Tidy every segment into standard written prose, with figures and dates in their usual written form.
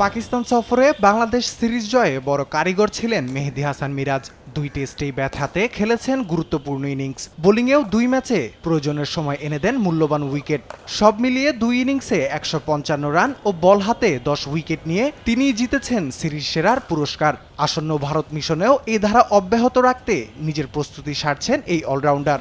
পাকিস্তান সফরে বাংলাদেশ সিরিজ জয়ে বড় কারিগর ছিলেন মেহেদী হাসান মিরাজ। 2 টেস্টেই ব্যাট হাতে খেলেছেন গুরুত্বপূর্ণ ইনিংস। বোলিংয়েও 2 ম্যাচে প্রয়োজনের সময় এনে দেন মূল্যবান উইকেট। সব মিলিয়ে 2 ইনিংসে 155 রান ও বল হাতে 10 উইকেট নিয়ে তিনিই জিতেছেন সিরিজ সেরার পুরস্কার। আসন্ন ভারত মিশনেও এই ধারা অব্যাহত রাখতে নিজের প্রস্তুতি সারছেন এই অলরাউন্ডার।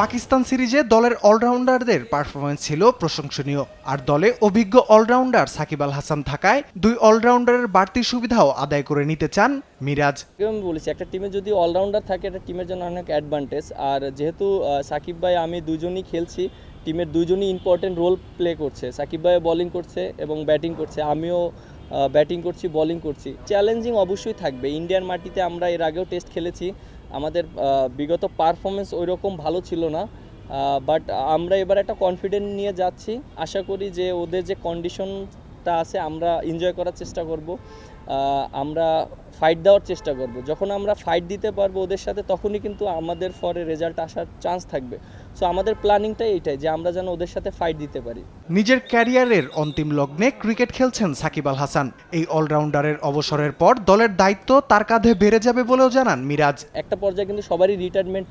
পাকিস্তান সিরিজে দলের অলরাউন্ডারদের পারফরমেন্স ছিল প্রশংসনীয়, আর দলে অভিজ্ঞ অলরাউন্ডার সাকিব আল হাসান থাকায় 2 অলরাউন্ডারের বাড়তি সুবিধাও আদায় করে নিতে চান মিরাজ। আমি বলেছি একটা টিমে যদি অলরাউন্ডার থাকে একটা টিমের জন্য অনেক অ্যাডভান্টেজ। আর যেহেতু সাকিব ভাই আমি দুজনই খেলছি, টিমের দুজনই ইম্পর্টেন্ট রোল প্লে করছে। সাকিব ভাই বোলিং করছে এবং ব্যাটিং করছে, আমিও ব্যাটিং করছি, বোলিং করছি। চ্যালেঞ্জিং অবশ্যই থাকবে। ইন্ডিয়ান মাটিতে আমরা এর আগেও টেস্ট খেলেছি, আমাদের বিগত পারফরমেন্স ওই রকম ভালো ছিল না, বাট আমরা এবার একটা কনফিডেন্ট নিয়ে যাচ্ছি। আশা করি যে ওদের যে কন্ডিশনটা আছে আমরা এনজয় করার চেষ্টা করব, আমরা ফাইট দেওয়ার চেষ্টা করব। যখন আমরা ফাইট দিতে পারবো ওদের সাথে, তখনই কিন্তু আমাদের ফরে রেজাল্ট আসার চান্স থাকবে। সো আমাদের প্ল্যানিংটাই এইটাই যে আমরা যেন ওদের সাথে ফাইট দিতে পারি। নিজের ক্যারিয়ারের অন্তিম লগ্নে ক্রিকেট খেলছেন সাকিব আল হাসান। এই অলরাউন্ডারের অবসরের পর দলের দায়িত্ব তার কাঁধে বেড়ে যাবে বলেও জানান মিরাজ। একটা পর্যায়ে কিন্তু সবারই রিটায়ারমেন্ট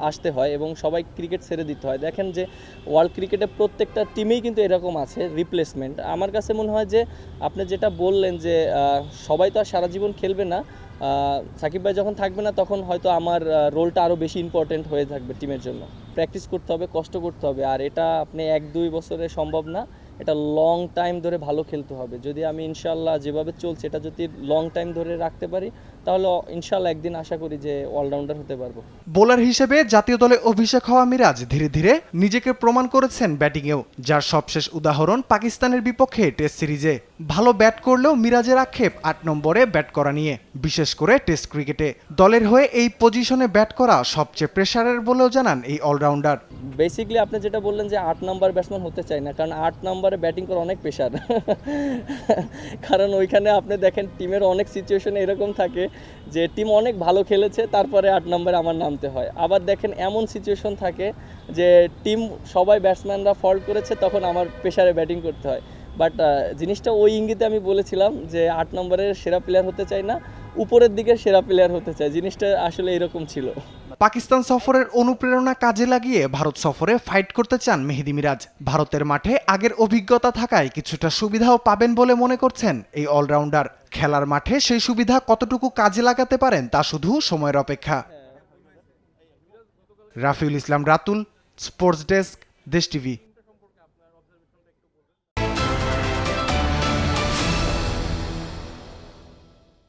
আসতে হয় এবং সবাই ক্রিকেট ছেড়ে দিতে হয়। দেখেন যে ওয়ার্ল্ড ক্রিকেটে প্রত্যেকটা টিমেই কিন্তু এরকম আছে রিপ্লেসমেন্ট। আমার কাছে মনে হয় যে আপনি যেটা বললেন যে সবাই তো আর সারা জীবন খেলবে না, সাকিব ভাই যখন থাকবে না তখন হয়তো আমার রোলটা আরও বেশি ইম্পর্টেন্ট হয়ে থাকবে টিমের জন্য। প্র্যাকটিস করতে হবে, কষ্ট করতে হবে, আর এটা আপনি 1-2 বছরে সম্ভব না, এটা লং টাইম ধরে ভালো খেলতে হবে। যদি আমি ইনশাল্লাহ যেভাবে চলছে এটা যদি লং টাইম ধরে রাখতে পারি, তাহলে ইনশাল্লাহ একদিন আশা করি যে অলরাউন্ডার হতে পারবো। বোলার হিসেবে জাতীয় দলে অভিষেক হওয়া মিরাজ ধীরে ধীরে নিজেকে প্রমাণ করেছেন ব্যাটিংয়েও, যার সবশেষ উদাহরণ পাকিস্তানের বিপক্ষে টেস্ট সিরিজে। ভালো ব্যাট করলেও মিরাজের আক্ষেপ 8 নম্বরে ব্যাট করা নিয়ে, বিশেষ করে টেস্ট ক্রিকেটে। দলের হয়ে এই পজিশনে ব্যাট করা সবচেয়ে প্রেসারের বলেও জানান এই অলরাউন্ডার। বেসিক্যালি আপনি যেটা বললেন যে 8 নাম্বার ব্যাটসম্যান হতে চাই না, কারণ 8 নাম্বারে ব্যাটিং করা অনেক প্রেশার। কারণ ওইখানে আপনি দেখেন টিমের অনেক সিচুয়েশনে এরকম থাকে যে টিম অনেক ভালো খেলেছে, তারপরে 8 নম্বরে আমার নামতে হয়। আবার দেখেন এমন সিচুয়েশন থাকে যে টিম সবাই ব্যাটসম্যানরা ফল্ট করেছে, তখন আমার প্রেশারে ব্যাটিং করতে হয়। বাট জিনিসটা ওই ইঙ্গিতে আমি বলেছিলাম যে 8 নম্বরের সেরা প্লেয়ার হতে চাই না, উপরের দিকের সেরা প্লেয়ার হতে চাই। জিনিসটা আসলে এরকম ছিল। পাকিস্তান সফরের অনুপ্রেরণা কাজে লাগিয়ে ভারত সফরে ফাইট করতে চান মেহেদী মিরাজ। ভারতের মাঠে আগের অভিজ্ঞতা থাকায় কিছুটা সুবিধাও পাবেন বলে মনে করছেন এই অলরাউন্ডার। খেলার মাঠে সেই সুবিধা কতটুকু কাজে লাগাতে পারেন তা শুধু সময়ের অপেক্ষা। রাফিউল ইসলাম রাতুল, স্পোর্টস ডেস্ক, দেশ টিভি।